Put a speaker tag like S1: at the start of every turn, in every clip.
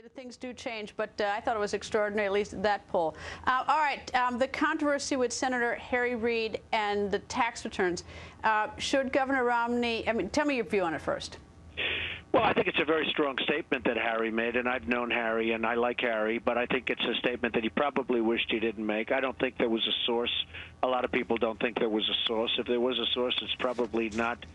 S1: Things do change, but I thought it was extraordinary, at least that poll. All right, the controversy with Senator Harry Reid and the tax returns. Should Governor Romney, tell me your view on it first.
S2: Well, I think it's a very strong statement that Harry made, and I've known Harry, and I like Harry, but I think it's a statement that he probably wished he didn't make. I don't think there was a source. A lot of people don't think there was a source. If there was a source, it's probably not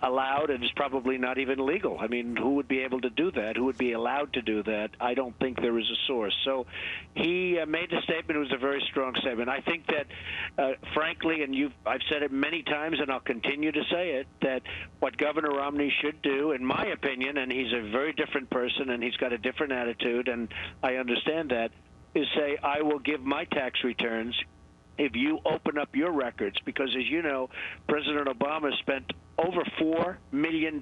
S2: allowed, and it's probably not even legal. I mean, who would be able to do that? Who would be allowed to do that? I don't think there is a source. So he made the statement. It was a very strong statement. I think that, frankly, and I've said it many times, and I'll continue to say it, that what Governor Romney should do, in my opinion, and he's a very different person and he's got a different attitude, and I understand that, is say, I will give my tax returns if you open up your records, because as you know, President Obama spent over $4 million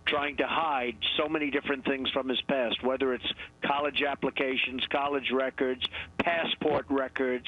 S2: trying to hide so many different things from his past, whether it's college applications, college records, passport records,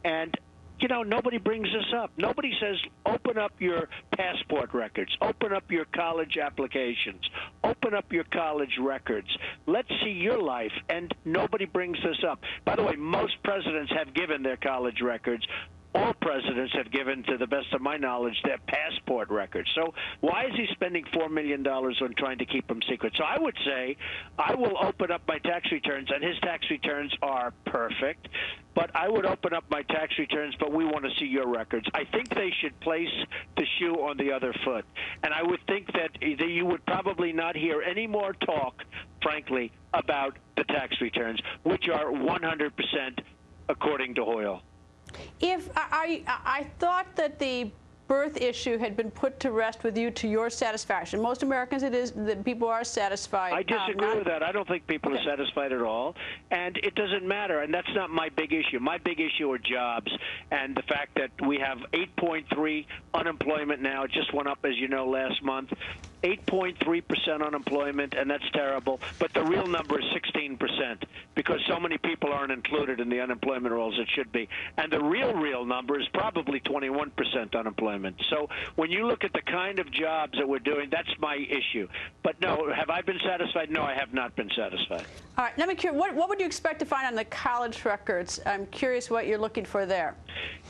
S2: and you know, nobody brings this up. Nobody says, open up your passport records, open up your college applications, open up your college records. Let's see your life, and nobody brings this up. By the way, most presidents have given their college records. All presidents have given, to the best of my knowledge, their passport records. So why is he spending $4 million on trying to keep them secret? So I would say I will open up my tax returns, and his tax returns are perfect, but I would open up my tax returns, but we want to see your records. I think they should place the shoe on the other foot. And I would think that you would probably not hear any more talk, frankly, about the tax returns, which are 100% according to Hoyle.
S1: If I thought that the birth issue had been put to rest with you to your satisfaction. Most Americans, it is that people are satisfied.
S2: I disagree with that. I don't think people are satisfied at all, and it doesn't matter, and that's not my big issue. My big issue are jobs and the fact that we have 8.3 unemployment now. It just went up, as you know, last month. 8.3% unemployment, and that's terrible. But the real number is 16% because so many people aren't included in the unemployment rolls it should be. And the real number is probably 21% unemployment. So when you look at the kind of jobs that we're doing, that's my issue. But no, have I been satisfied? No, I have not been satisfied.
S1: All right, let me curious, what would you expect to find on the college records? I'm curious what you're looking for there.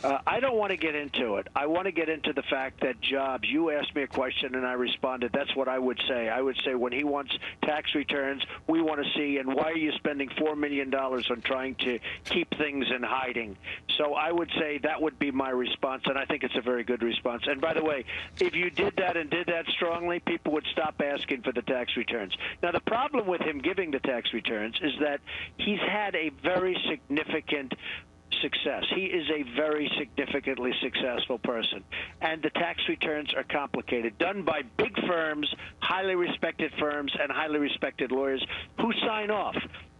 S2: I don't want to get into it. I want to get into the fact that jobs, you asked me a question and I responded. That's what I would say. I would say when he wants tax returns, we want to see, and why are you spending $4 million on trying to keep things in hiding? So I would say that would be my response, and I think it's a very good response. And by the way, if you did that and did that strongly, people would stop asking for the tax returns. Now, the problem with him giving the tax returns is that he's had a very significant success. He is a very significantly successful person, and the tax returns are complicated, done by big firms, highly respected firms, and highly respected lawyers who sign off.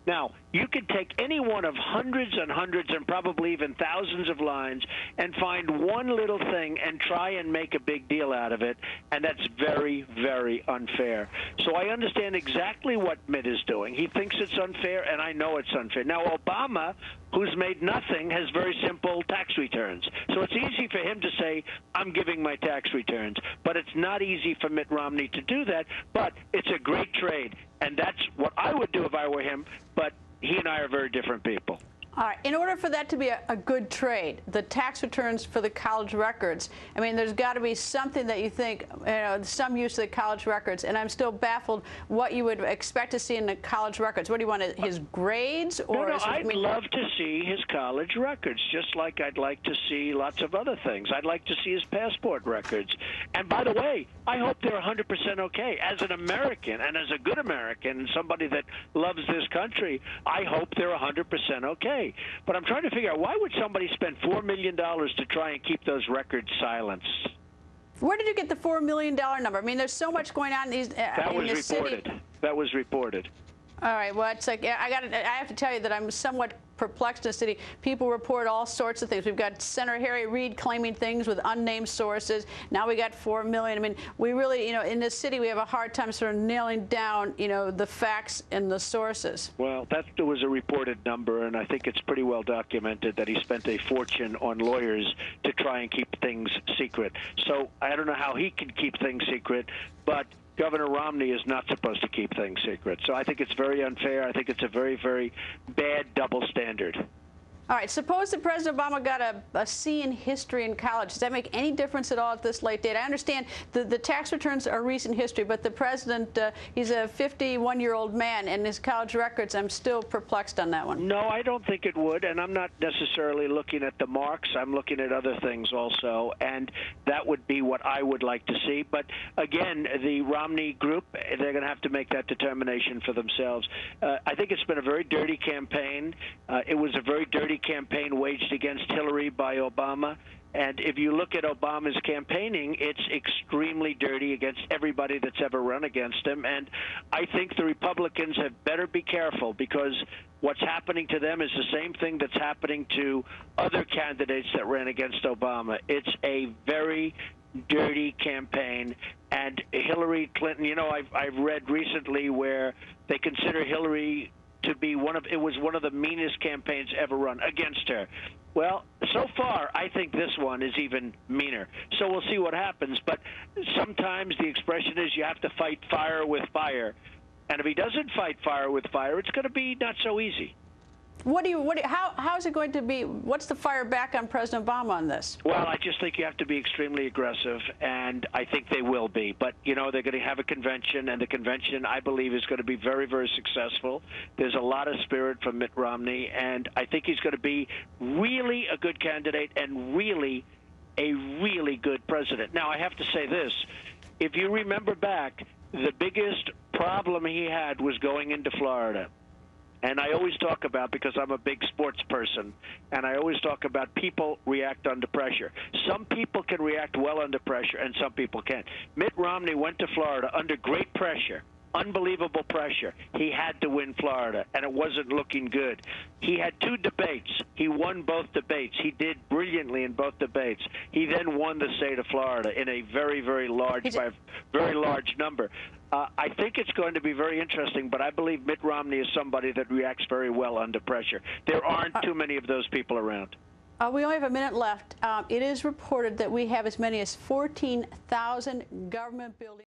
S2: Now, you could take any one of hundreds and hundreds and probably even thousands of lines and find one little thing and try and make a big deal out of it, and that's very, very unfair. So I understand exactly what Mitt is doing. He thinks it's unfair, and I know it's unfair. Now, Obama, who's made nothing, has very simple tax returns. So it's easy for him to say, I'm giving my tax returns. But it's not easy for Mitt Romney to do that, but it's a great trade. And that's what I would do if I were him, but he and I are very different people.
S1: All right. In order for that to be a good trade, the tax returns for the college records, I mean, there's got to be something that you think, you know, some use of the college records, and I'm still baffled what you would expect to see in the college records. What do you want, his grades? Or
S2: no, I'd love to see his college records, just like I'd like to see lots of other things. I'd like to see his passport records. And by the way, I hope they're 100% okay. As an American and as a good American and somebody that loves this country, I hope they're 100% okay. But I'm trying to figure out, why would somebody spend $4 million to try and keep those records silenced?
S1: Where did you get the $4 million number? I mean, there's so much going on in these in the city.
S2: That was reported.
S1: All right. Well, it's like I have to tell you that I'm somewhat perplexed in the city. People report all sorts of things. We've got Senator Harry Reid claiming things with unnamed sources. Now we got $4 million. I mean, we really, you know, in this city, we have a hard time sort of nailing down, you know, the facts and the sources.
S2: Well, that was a reported number, and I think it's pretty well documented that he spent a fortune on lawyers to try and keep things secret. So I don't know how he can keep things secret, but Governor Romney is not supposed to keep things secret. So I think it's very unfair. I think it's a very, very bad double standard.
S1: All right, suppose that President Obama got a C in history in college. Does that make any difference at all at this late date? I understand the tax returns are recent history, but the president, he's a 51-year-old man, and his college records, I'm still perplexed on that one.
S2: No, I don't think it would, and I'm not necessarily looking at the marks. I'm looking at other things also, and that would be what I would like to see. But again, the Romney group, they're going to have to make that determination for themselves. I think it's been a very dirty campaign. It was a very dirty campaign waged against Hillary by Obama. And if you look at Obama's campaigning, it's extremely dirty against everybody that's ever run against him. And I think the Republicans have better be careful, because what's happening to them is the same thing that's happening to other candidates that ran against Obama. It's a very dirty campaign. And Hillary Clinton, you know, I've read recently where they consider Hillary to be one of the meanest campaigns ever run against her. Well, so far, I think this one is even meaner. So we'll see what happens. But sometimes the expression is you have to fight fire with fire. And if he doesn't fight fire with fire, it's going to be not so easy.
S1: How is it going to be? What's the fire back on President Obama on this?
S2: Well, I just think you have to be extremely aggressive, and I think they will be. But, you know, they're going to have a convention, and the convention, I believe, is going to be very, very successful. There's a lot of spirit from Mitt Romney, and I think he's going to be really a good candidate and really a really good president. Now, I have to say this. If you remember back, the biggest problem he had was going into Florida. And I always talk about, because I'm a big sports person, and I always talk about people react under pressure. Some people can react well under pressure, and some people can't. Mitt Romney went to Florida under great pressure, unbelievable pressure. He had to win Florida, and it wasn't looking good. He had 2 debates. He won both debates. He did brilliantly in both debates. He then won the state of Florida in a very, very large, by a very large number. I think it's going to be very interesting, but I believe Mitt Romney is somebody that reacts very well under pressure. There aren't too many of those people around.
S1: We only have a minute left. It is reported that we have as many as 14,000 government buildings.